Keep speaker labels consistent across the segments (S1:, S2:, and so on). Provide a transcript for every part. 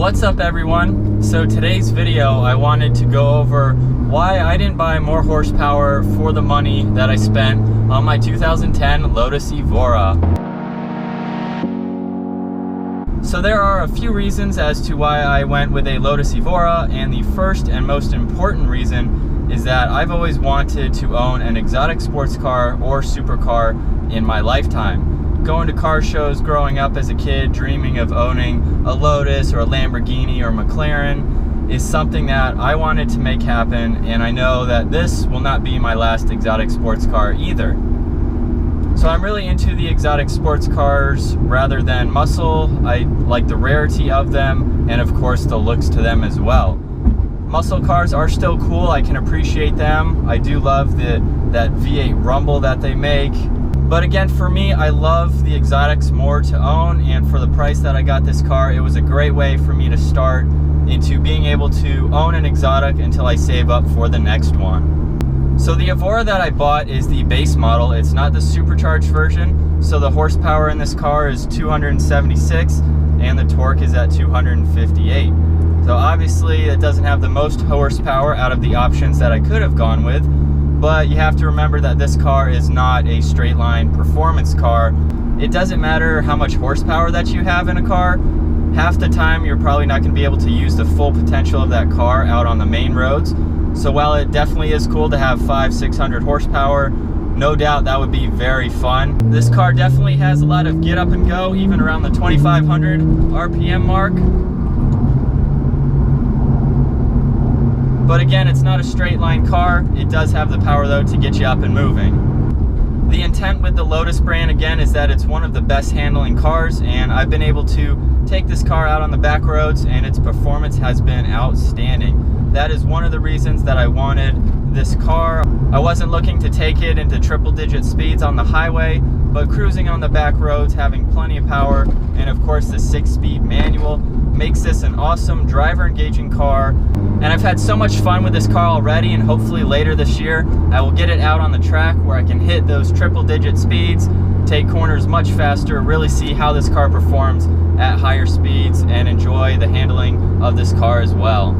S1: What's up everyone? So today's video I wanted to go over why I didn't buy more horsepower for the money that I spent on my 2010 Lotus Evora. So there are a few reasons as to why I went with a Lotus Evora, and the first and most important reason is that I've always wanted to own an exotic sports car or supercar in my lifetime. Going to car shows growing up as a kid, dreaming of owning a Lotus or a Lamborghini or McLaren is something that I wanted to make happen, and I know that this will not be my last exotic sports car either. So I'm really into the exotic sports cars rather than muscle. I like the rarity of them and of course the looks to them as well. Muscle cars are still cool, I can appreciate them. I do love that V8 rumble that they make. But again, for me, I love the exotics more to own, and for the price that I got this car, it was a great way for me to start into being able to own an exotic until I save up for the next one. So the Evora that I bought is the base model. It's not the supercharged version. So the horsepower in this car is 276 and the torque is at 258. So obviously it doesn't have the most horsepower out of the options that I could have gone with. But you have to remember that this car is not a straight line performance car. It doesn't matter how much horsepower that you have in a car. Half the time you're probably not going to be able to use the full potential of that car out on the main roads. So while it definitely is cool to have 500-600 horsepower, no doubt that would be very fun. This car definitely has a lot of get up and go, even around the 2500 RPM mark. But again, it's not a straight line car. It does have the power though to get you up and moving. The intent with the Lotus brand again is that it's one of the best handling cars, and I've been able to take this car out on the back roads and its performance has been outstanding. That is one of the reasons that I wanted this car. I wasn't looking to take it into triple-digit speeds on the highway, but cruising on the back roads, having plenty of power, and of course the 6-speed manual makes this an awesome driver engaging car. And I've had so much fun with this car already, and hopefully later this year I will get it out on the track where I can hit those triple-digit speeds, take corners much faster, really see how this car performs at higher speeds and enjoy the handling of this car as well.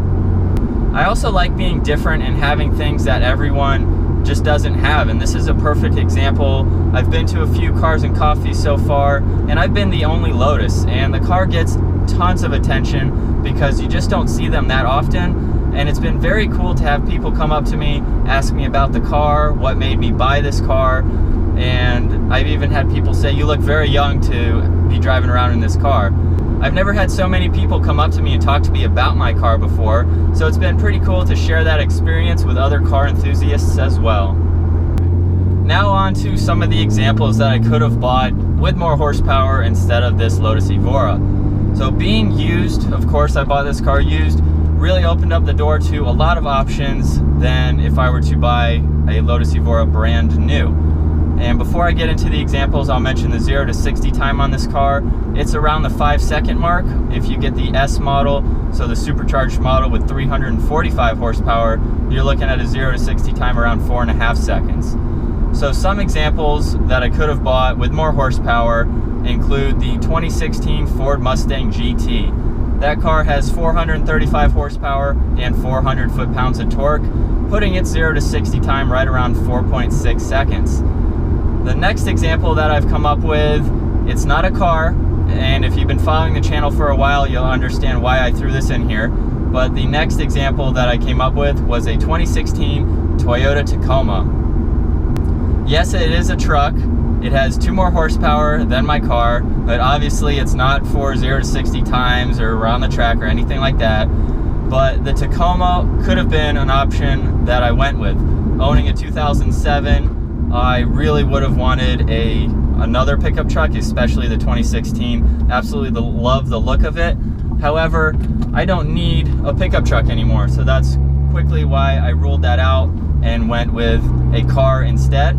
S1: I also like being different and having things that everyone just doesn't have, and this is a perfect example. I've been to a few cars and coffees so far, and I've been the only Lotus, and the car gets tons of attention because you just don't see them that often. And it's been very cool to have people come up to me, ask me about the car, what made me buy this car, and I've even had people say, "You look very young to be driving around in this car." I've never had so many people come up to me and talk to me about my car before, so it's been pretty cool to share that experience with other car enthusiasts as well. Now on to some of the examples that I could have bought with more horsepower instead of this Lotus Evora. So being used, of course I bought this car used, really opened up the door to a lot of options than if I were to buy a Lotus Evora brand new. And before I get into the examples, I'll mention the 0 to 60 time on this car. It's around the 5-second mark. If you get the S model, so the supercharged model with 345 horsepower, you're looking at a 0 to 60 time around 4.5 seconds. So some examples that I could have bought with more horsepower include the 2016 Ford Mustang GT. That car has 435 horsepower and 400 foot-pounds of torque, putting its 0 to 60 time right around 4.6 seconds. The next example that I've come up with, it's not a car, and if you've been following the channel for a while, you'll understand why I threw this in here. But the next example that I came up with was a 2016 Toyota Tacoma. Yes, it is a truck. It has 2 more horsepower than my car, but obviously it's not for 0 to 60 times or around the track or anything like that. But the Tacoma could have been an option that I went with. Owning a 2007, I really would have wanted another pickup truck, especially the 2016. Absolutely love the look of it. However, I don't need a pickup truck anymore, so that's quickly why I ruled that out and went with a car instead.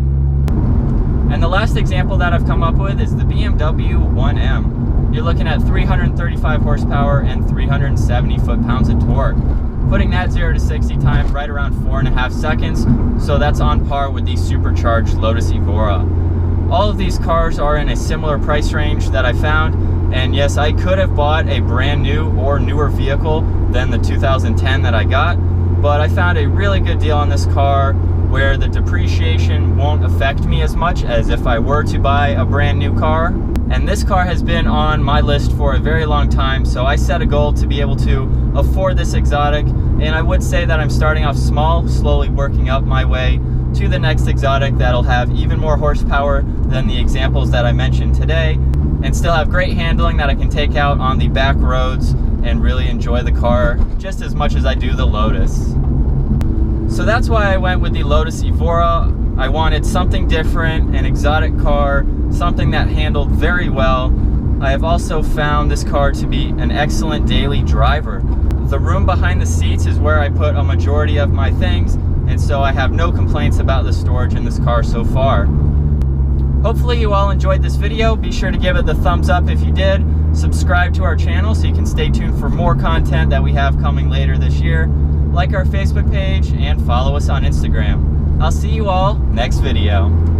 S1: And the last example that I've come up with is the BMW 1M. You're looking at 335 horsepower and 370 foot-pounds of torque, putting that 0 to 60 time right around 4.5 seconds, so that's on par with the supercharged Lotus Evora. All of these cars are in a similar price range that I found, And yes, I could have bought a brand new or newer vehicle than the 2010 that I got, but I found a really good deal on this car where the depreciation won't affect me as much as if I were to buy a brand new car. And this car has been on my list for a very long time, so I set a goal to be able to afford this exotic, and I would say that I'm starting off small, slowly working up my way to the next exotic that'll have even more horsepower than the examples that I mentioned today, and still have great handling that I can take out on the back roads and really enjoy the car just as much as I do the Lotus. So that's why I went with the Lotus Evora. I wanted something different, an exotic car, something that handled very well. I have also found this car to be an excellent daily driver. The room behind the seats is where I put a majority of my things, and so I have no complaints about the storage in this car so far. Hopefully you all enjoyed this video. Be sure to give it the thumbs up if you did. Subscribe to our channel so you can stay tuned for more content that we have coming later this year. Like our Facebook page and follow us on Instagram. I'll see you all next video.